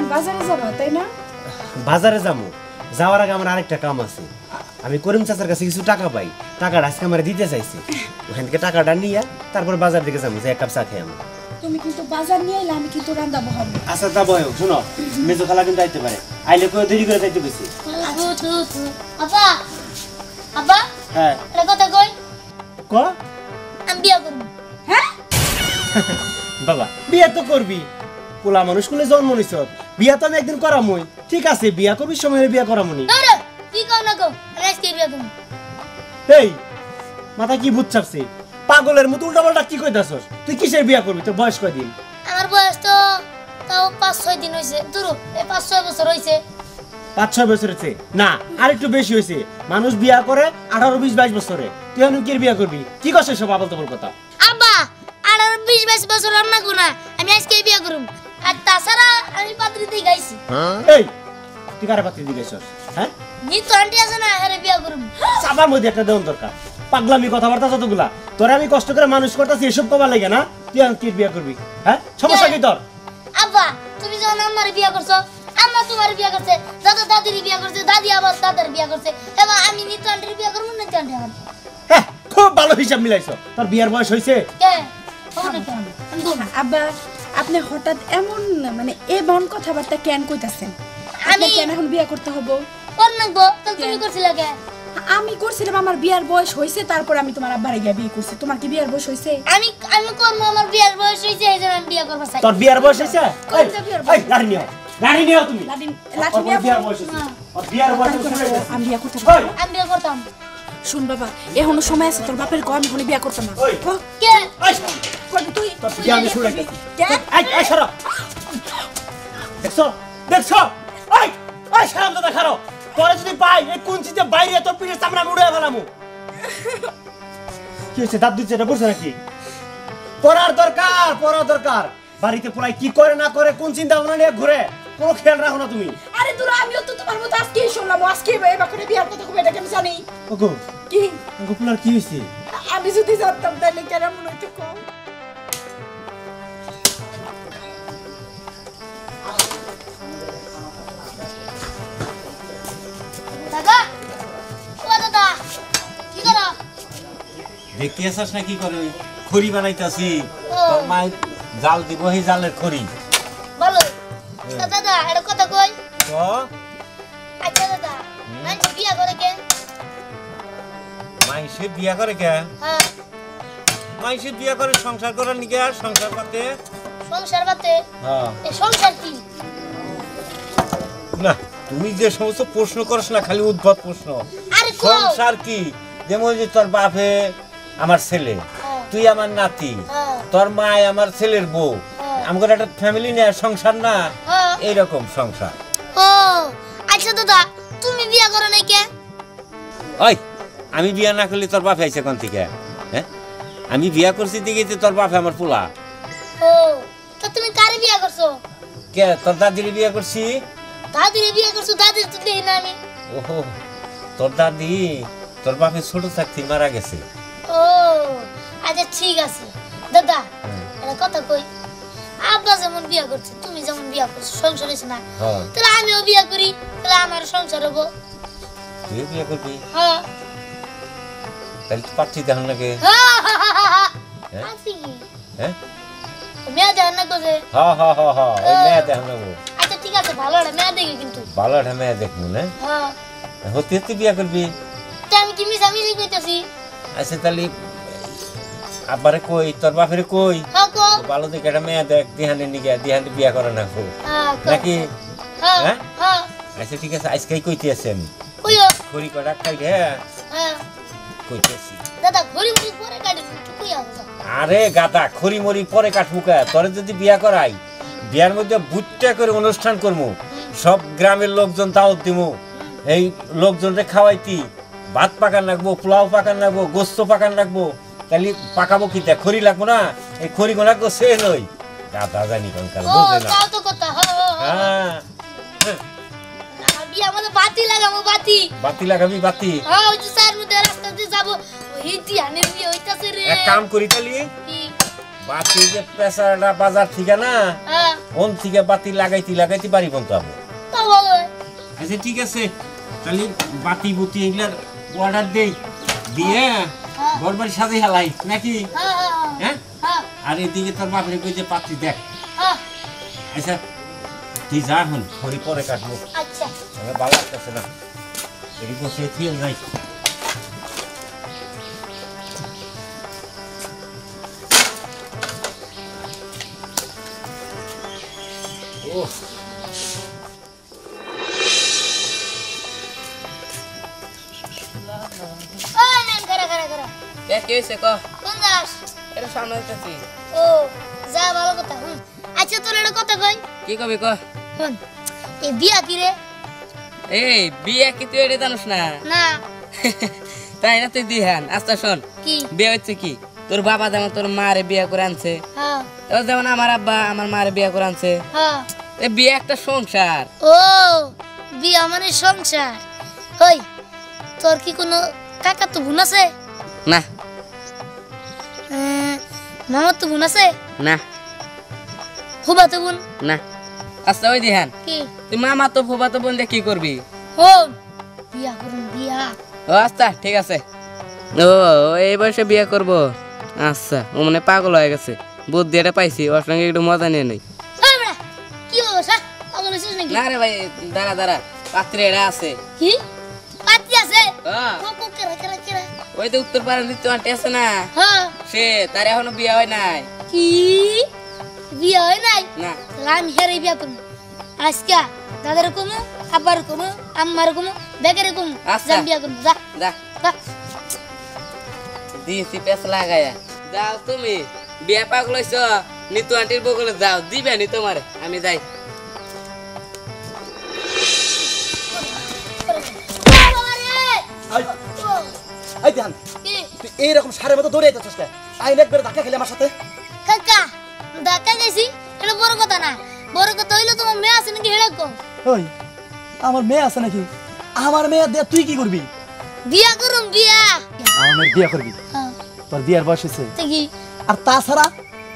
এখন বাজারে যাবা তাই না? বাজারে যাবো, যাওয়ার আগে আমার আরেকটা কাম আছে। আমি করিম চাচার কাছে কিছু টাকা পাই, টাকাটা আজকে আমার দিতে চাইছি। ওখান থেকে টাকাটা নিয়ে তারপর বাজার দিকে যাবো, যে এক কাপ চা খেয়ে আমি। তুমি কিন্তু বাজার নিয়ে এলে আমি কিন্তু রান্না বহাবো। আচ্ছা যাবো, শোনো মেজো খালা কিন্তু আইতে পারে, আইলে কেউ দেরি করে যাইতে বেশি। আপা আপা হ্যাঁ এটা কথা কই ক আমি বিয়া করব। হ্যাঁ বাবা বিয়া তো করবি, পোলা মানুষ কুলে জন্ম নিছ, বিয়া তো আমি একদিন করামই। ঠিক আছে বিয়া করবি, সময় বিয়া করামনি। দাঁড়া কি কও না কও আমি আজকে বিয়া করব। এই মাথা কি ভূত চাপছে, পাগলের মতো উল্টা পাল্টা কি কইতাছস? তুই কিসের বিয়া করবি? তোর বয়স কয়দিন? আমার বয়স তো তাও 5-6 দিন হইছে। দূর এই 5-6 বছর হইছে। 5-6 বছর হচ্ছে না, আর একটু বেশি হয়েছে। মানুষ বিয়া করে 18-20-22 বছরে, তুই এখন কি বিয়া করবি? কি করছিস সব আবল তাবল কথা? আব্বা 18-20-22 বছর রান্না কো না, আমি আজকে বিয়া করব। আর তাছাড়া আমি পাত্রীতেই গাইছি। এই তুই কারে পাত্রী দিয়েছস? হ্যাঁ নি তো আন্টি আছে না, আরে বিয়া করব। চাপার মধ্যে একটা দেওয়ার দরকার। পাগলামি কথাবার্তা যতগুলা, তোরে আমি কষ্ট করে মানুষ করতেছি এসব কবার লাগে না? তুই এখন কি বিয়া করবি? হ্যাঁ সমস্যা কি তোর? আব্বা তুমি যখন আমার বিয়া করছো, আম্মা তোমার বিয়া করছে, দাদা দাদির বিয়া করছে, দাদি আবার দাদার বিয়া করছে, এবার আমি নিতু আন্টির বিয়া করব না? নিতু আন্টি আমার হ্যাঁ খুব ভালো হিসাব মিলাইছ। তোর বিয়ার বয়স হয়েছে? কে হবে কেন? আব্বা আপনি হঠাৎ এমন মানে এমন কথাবার্তা কেন কইতাছেন? আমি কেন এখন বিয়া করতে হবো? কোন নাকবো তো তুমি করছিলা কে? আমি করছিলাম, আমার বিয়ার বয়স হইছে, তারপর আমি তোমার আব্বারে গিয়া বিয়ে করছি। তোমার কি বিয়ার বয়স হইছে? আমি করব, আমার বিয়ার বয়স হইছে, এই জন্য আমি বিয়া করব চাই। তোর বিয়ার বয়স হইছে? এই গাড়ি নিও, গাড়ি নিও তুমি। লাঠি ওর বিয়ার বয়স হইছে, ওর বিয়ার বয়স হইছে। আমি বিয়া করতে ওই আমি বিয়া করতাম। শুন বাবা, এখনো সময় আছে, তোর বাপের কম এখনো বিয়া করতাম না। ওই কে এই করবি তুই? তোর বিয়া আমি শুনে গেছি। কে? এই সরো, দেখছো দেখছো? এই এই শরম তো দেখারো। তোরে যদি পাই এই কুঞ্চিতে বাইরে তোর পিঠের চামড়া আমি উড়াই ফেলামু। কি হয়েছে? দাঁত দিচ্ছে, এটা পড়ছে নাকি? পড়ার দরকার, পড়ার দরকার। বাড়িতে পড়াই কি করে না করে, কোন চিন্তা ভাবনা নিয়ে ঘুরে, কোনো খেয়াল রাখো না তুমি। আরে দূর, আমিও তো তোমার মতো আজকেই শুনলাম, আজকে এবার করে বিয়ার কথা কবে, এটা কেন জানি? ওগো কি গোপুলার কি হয়েছে? আমি যদি জানতাম তাহলে কেন মনে হইতো কম। দাদা ও দাদা কি করো? দেখতে আসাস না কি করে? ওই খড়ি বানাইতাছি, ও। তোর মা জাল দিব, এই জালের খড়ি। বলো তা দাদা এটা কথা কই। তো আচ্ছা দাদা মানুষ বিয়া করে কে? মাইসে বিয়া করে কে? হ্যাঁ মাইসে বিয়া করে সংসার করার নিকে, আর সংসার করতে। সংসার বাতে হ্যাঁ এ সংসার কি? না, তুই যে সমস্ত প্রশ্ন করছ না, খালি উদ্ভট প্রশ্ন। আরে কও। সংসার কি? যেমন যে তোর বাপে আমার ছেলে, হ্যাঁ। তুই আমার নাতি, হ্যাঁ। তোর মা আমার ছেলের বউ, হ্যাঁ। আমাদের একটা ফ্যামিলি নিয়ে সংসার না, হ্যাঁ। এইরকম সংসার। ও আচ্ছা দাদা তুমি বিয়া করো নাই কে? ওই আমি বিয়া না করলে তোর বাপ আইছে কোন থেকে? হ্যাঁ আমি বিয়া করছি দিকে তোর বাপে আমার পোলা। ও তা তুমি কারে বিয়া করছো? কে? তোর দাদির বিয়া করছি। দাদিরে বিয়া করছো? দাদির তো দেই না আমি। ওহো, তোর দাদি তোর বাপে ছোট থাকতে মারা গেছে। ও আচ্ছা ঠিক আছে দাদা এটা কথা কই। আব্বা যেমন বিয়া করছে, তুমি যেমন বিয়া করছো, সংসার হইছে না? হ্যাঁ। তাহলে আমিও বিয়া করি, তাহলে আমার সংসার হবো। তুই বিয়া করবি? হ্যাঁ তাহলে তো পাচ্ছি দেখুন নাকি? হ্যাঁ? আছি কি? হ্যাঁ মেয়া দেখেন না কোজে? হ্যাঁ হ্যাঁ হ্যাঁ হ্যাঁ, ওই মেয়ে দেখুন নেবো। আচ্ছা ঠিক আছে ভালো একটা মেয়া দেখি কিন্তু। ভালো একটা মেয়ে দেখবো না? হ্যাঁ হতে হতে বিয়া করবি? তা আমি কি মিশামিশি কইতাছি? আচ্ছা তাহলে আব্বারে কই, তোর বাপের কই, হ্যাঁ কো। ভালো দেখে একটা মেয়ে দেখ, দিহানের নিকে, দিহানে বিয়া করে না খুব হ্যাঁ কো। নাকি? হ্যাঁ হ্যাঁ? হ্যাঁ আচ্ছা ঠিক আছে, আজকেই কইতে আছি আমি। কইও। খড়ি কটা খাই রে, হ্যাঁ কইতে আছি। দাদা ঘড়ি মুড়ি পরে কাটি একটু কই আসো। আরে গাদা, খড়ি মরি পরে কাটবো কে? তোরে যদি বিয়া করাই, বিয়ার মধ্যে বুটটা করে অনুষ্ঠান করবো, সব গ্রামের লোকজন দাওয়াত দিমু, এই লোকজনরে খাওয়াইতি, ভাত পাকান রাখবো, পোলাও পাকান রাখবো, গোস্ত পাকান রাখবো, তাহলে পাকাবো কি? খড়ি লাগবো না? এই খড়ি গোনা সে নই গাদা জানি কোনকাল ও বোঝে না। তাও তো কথা। হ্যাঁ হ্যাঁ আমার বিয়া মানে বাতি লাগাবো, বাতি। বাতি লাগাবি? বাতি হ্যাঁ ওই যে স্যার মধ্যে রাস্তা দিয়ে যাবো, ওই দিহানের বিয়ে হইতাছে রে। এক কাম করি তাহলে, কি? বাতি যে পেশাটা বাজার ঠিক না, হ্যাঁ ওন থেকে বাতি লাগাইতে পারি বলতো আমি। তা ভালো হয়। আচ্ছা ঠিক আছে, তাহলে বাতি বুতি এগুলার অর্ডার দেই, দিয়ে ঘরবাড়ি সাজে হেলাই নাকি? হ্যাঁ, আর এদিকে তোর বাপরে কই যে পাত্রী দেখ। আচ্ছা তুই যা, হন খড়ি পরে কাটবো। আচ্ছা আমার ভালো লাগতেছে না, এদিকে বসে থিয়ে যাই। ও ওই নেন করা কি হয়েছে ক? কোন যাস? এটা সামনে হইতেছি। ও যা, ভালো কথা। আচ্ছা তোর একটা কথা কই। কি কবি ক? শুন, এই বিয়া কি রে? এই বিয়ে কি তুই এটা জানিস না? না। তাই না, তুই দিহান। আচ্ছা শোন, কি? বিয়ে হচ্ছে কি, তোর বাবা যেমন তোর মারে বিয়ে করে আনছে, হ্যাঁ এবার যেমন আমার আব্বা আমার মারে বিয়ে করে আনছে। হ্যাঁ। এই বিয়ে একটা সংসার। ও বিয়া মানে সংসার। ওই তোর কি কোনো কাকা তো বোন আছে? না মামা তো বোন আছে? না ফুবা তো বোন? না। আচ্ছা ওই দিহান, কি? তুই মামা তো ফুফা তো বোন দিয়ে কি করবি? হন বিয়া করুন, বিয়া। ও আচ্ছা ঠিক আছে। ও এই বয়সে বিয়ে করব? আচ্ছা, ও মানে পাগল হয়ে গেছে, বুদ্ধি এটা পাইছি, ওর সঙ্গে একটু মজা নিয়ে নেই। ওই বেটা, কি বলছ? পাগল হইছিস নাকি? না রে ভাই, দাঁড়া পাত্রে এটা আছে। কি পাতি আছে? হ্যাঁ, কোকো কেরা। ওই তো উত্তর পাড়ার দ্বিতীয় আন্টি আছে না, হ্যাঁ। সে তার এখনো বিয়ে হয় নাই। কি বিয়া হয় নাই? না আমি হেরে বিয়া করবো আজকে। দাদার কমু, আব্বার কমু, আম্মার কমু, বেকারে কমু। আচ্ছা। যা বিয়া করবো, যা যা যা। দিয়েছি পেছ লাগায়া। যাও তুমি, বিয়ে পাগল হইছ, নিতু আন্টির বগলে যাও, দিবে নি তোমারে, আমি যাই। এই ধ্যান, তুই এইরকম সারের মতো দৌড়ে যাচ্ছিস কেন? আইন একবার ধাক্কা খেলে আমার সাথে। কাকা ধাক্কা গেছি, এটা বড় কথা না। বড় কথা হইলো তোমার মেয়ে আছে নাকি হেড়ে কো। ওই আমার মেয়ে আছে নাকি? আমার মেয়ে দিয়ে তুই কি করবি? বিয়া করুম, বিয়া। আমার মেয়ের বিয়ে করবি? হ্যাঁ তোর বিয়ার বয়স হয়েছে। তো কি? আর তাছাড়া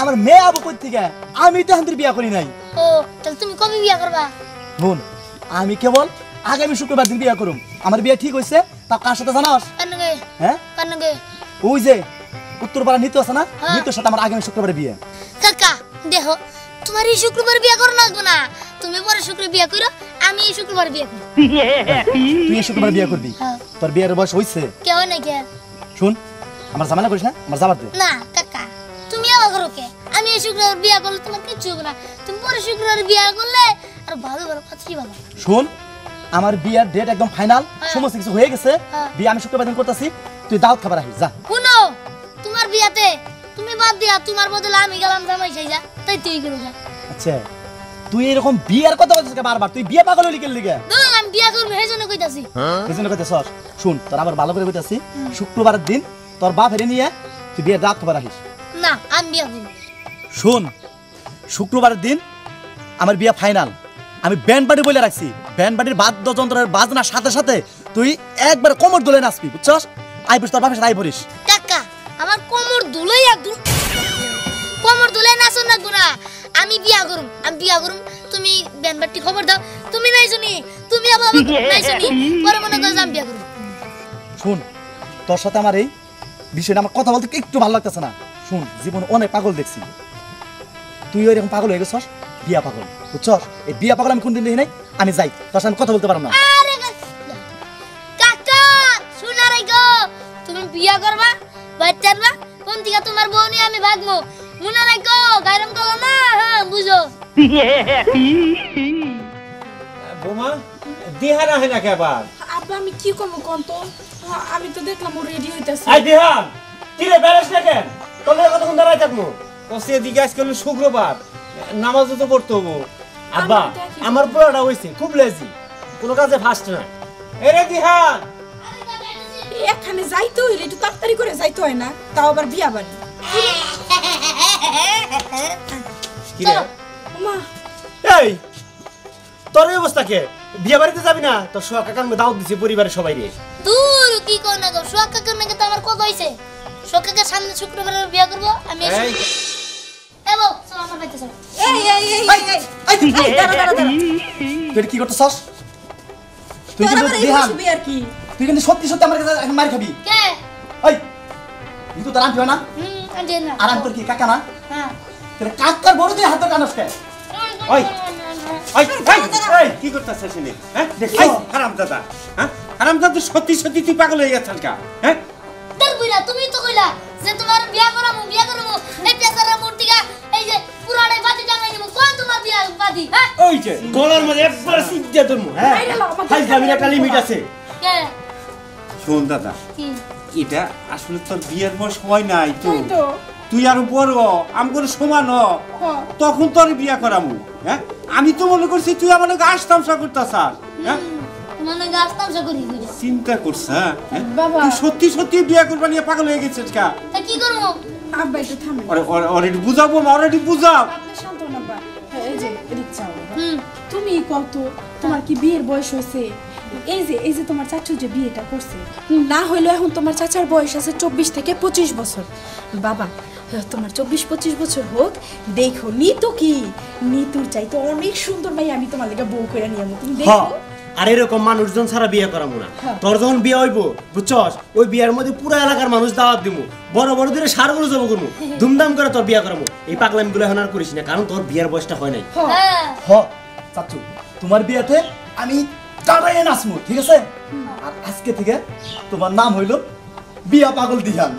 আমার মেয়ে আবু কই থেকে? আমি তো হান্দির বিয়া করি নাই। ও তাহলে তুমি কবে বিয়া করবা? বোন, আমি কেবল আগামী শুক্রবার দিন বিয়া করুম। আমার বিয়ে ঠিক হয়েছে, তা কার সাথে জানাস? কান্নগে হ্যাঁ, কান্নগে। ওই যে উত্তরপাড়া নিতু আছে না, হ্যাঁ। নিতুর সাথে আমার আগামী শুক্রবারে বিয়ে। কাকা দেখো, তোমার এই শুক্রবার বিয়া করা লাগবে না। তুমি পরে শুক্রবার বিয়া করো, আমি এই শুক্রবার বিয়া করি। তুই এই শুক্রবার বিয়ে করবি? হ্যাঁ। তোর বিয়ের বয়স হয়েছে। কে হয় না কে? শুন, আমার ঝামেলা করিস না, আমার যাবার দে। না কাকা, তুমি আবার করো কে? আমি এই শুক্রবার বিয়া করলে তোমার কিচ্ছু হবে না। তুমি পরে শুক্রবার বিয়া করলে আর ভালো ভালো পাত্রী ভালো। শোন, আমার বিয়ার ডেট একদম ফাইনাল, হ্যাঁ। সমস্ত কিছু হয়ে গেছে। হ্যাঁ। বিয়ে আমি শুক্রবার দিন করতেছি, তুই দাওয়াত খাবার আসিস যা। শুনো, তোমার বিয়াতে তুমি বাদ দিয়া তোমার বদলে আমি গেলাম জামাই সাইজা, তাই তুই করো যা। আচ্ছা, তুই এরকম বিয়ার কথা বলছিস বারবার, তুই বিয়ে পাগল হলি কেন লিগে? ধরুন আমি বিয়া করবো সেই জন্য কইতাছি। এই জন্য কইতেছস। শুন, তোর আবার ভালো করে কইতাছি, শুক্রবারের দিন তোর বাপ হেরে নিয়ে তুই বিয়ের রাত খাবার আসিস। না আমি বিয়া করবো। শোন, শুক্রবারের দিন আমার বিয়ে ফাইনাল। আমি ব্যান্ড পার্টি বলে রাখছি, ব্যান্ড পার্টির বাদ্যযন্ত্রের বাজনার সাথে সাথে তুই একবার কোমর দুলে নাচবি, বুঝছস? আই পড়িস, তোর বাপের সাথে আই পড়িস। কাকা আমার কোমর দুলেই কোমর দুলে নাচো না গুনা। আমি বিয়া করুম, আমি বিয়া করুম। তুমি ব্যানবাটি খবর দাও। তুমি নাই শুনি, তুমি আবার নাই শুনি, পরে মনে করো আমি বিয়া করুম। শুন, তোর সাথে আমার এই বিষয়টা আমার কথা বলতে একটু ভালো লাগতেছে না। শুন, জীবন অনেক পাগল দেখছি, তুই এরকম পাগল হয়ে গেছস, বিয়া পাগল, বুঝছস? এই বিয়া পাগল আমি কোনদিন দেখি নাই। আমি যাই, তোর সাথে কথা বলতে পারবো না। আরে কাকা শুনা রে গো, তুমি বিয়া করবা, বাচ্চা আনবা, কোন দিকে তোমার বউ নিয়ে আমি ভাগবো। মনে রাখো, গায়রম করো না, হ্যাঁ বুঝো। বোমা দিহান আহে না কেবার? আব্বা আমি কি করবো কোন তো? আমি তো দেখলাম ও রেডি হইতাছে। আই দিহান, কি রে বেরেস না কেন? তোর কতক্ষণ দাঁড়ায় থাকবো? কসে এদিকে আজকে হলো শুক্রবার, নামাজও তো পড়তে হবো। আব্বা, আমার পোলাটা হইছে খুব লেজি, কোনো কাজে ফাস্ট না। এরে দিহান, এখানে যাইতে হইলে একটু তাড়াতাড়ি করে যাইতে হয় না, তাও আবার বিয়া বাড়ি। কি রে? মা এই তোর এই অবস্থা কে? বিয়ে বাড়িতে যাবি না? তোর সোয়া কাকার দাওয়াত দিছে পরিবারের সবাই রে। দূর কি কর না গো, শোক কাকার নাকি তো আমার কথা হইছে। শোক কাকার সামনে শুক্রবারে বিয়া করবো আমি। এই এবো চল আমার আমার বাইতে চলো এই এই এই এই এই দাঁড়া দাঁড়া দাঁড়া তুই কি করতেছস তুই তোর কিন্তু আবার এই দিহান বসবি আর কি তুই কিন্তু সত্যি সত্যি আমার কাছে এখন মার খাবি কে ওই তুই তো তোর আন্টি হয় না আন্টি না আর আমি তোর কি কাকা না হ্যাঁ তাহলে কাকার বড় তুই হাতে টানস কে ওই এই কি করতেছিস শুনি হ্যাঁ দেখছো? এই হারামজাদা হ্যাঁ হারামজাদা সত্যি সত্যি তুই পাগল হয়ে গেছিস কা হ্যাঁ তোর বুইরা তুমি তো কইলা যে তোমার বিয়া করামু এই পেছারা মূর্তিকা এই যে পুরাড়ে বাতি টাঙাই নিব কোন তোমার বিয়া বাতি হ্যাঁ ওই যে গলার মধ্যে একবার সিদ্ধা ধরমু হ্যাঁ হাই জামির একটা লিমিট আছে কে শোন দাদা কি এটা আসলে তোর বিয়ের বয়স হয় নাই তো ওই তো তুই আরো বড় আমগর সমান হ। হ্যাঁ। তখন তোর বিয়া করামু হ্যাঁ আমি তো মনে করছি তুই আমার গাছ তামসা করতাস হ্যাঁ মানে গাছ তামসা করি কইরা চিন্তা করছ হ্যাঁ বাবা। তুই সত্যি সত্যি বিয়া করবা নিয়ে পাগল হয়ে গেছিস কা তা কি করবো আব্বা একটু থামেন অলরেডি বুঝাবো না অলরেডি বুঝাও আপনি শান্ত হন আব্বা এই যে এদিক চাও হুম তুমি কত তোমার কি বিয়ের বয়স হয়েছে এই যে তোমার চাচু যে বিয়েটা করছে না হইলো এখন তোমার চাচার বয়স আছে 24 থেকে 25 বছর বাবা তোমার 24-25 বছর হোক দেখো নিতু কি নিতুর চাইতে অনেক সুন্দর ভাই আমি তোমার লেগে বউ করে নিয়ে তুমি দেখো আর এরকম মানুষজন ছাড়া বিয়ে করাবো না হ্যাঁ। তোর যখন বিয়ে হইব বুঝছস ওই বিয়ের মধ্যে পুরো এলাকার মানুষ দাওয়াত দিমু বড় বড় দিনে সারগুলো জব করবো ধুমধাম করে তোর বিয়ে করাবো এই পাগলামিগুলো এখন আর করিস না কারণ তোর বিয়ের বয়সটা হয় নাই হ্যাঁ হ চাচু তোমার বিয়েতে আমি টাটাই নাচমু ঠিক আছে আর আজকে থেকে তোমার নাম হইল বিয়া পাগল দিহান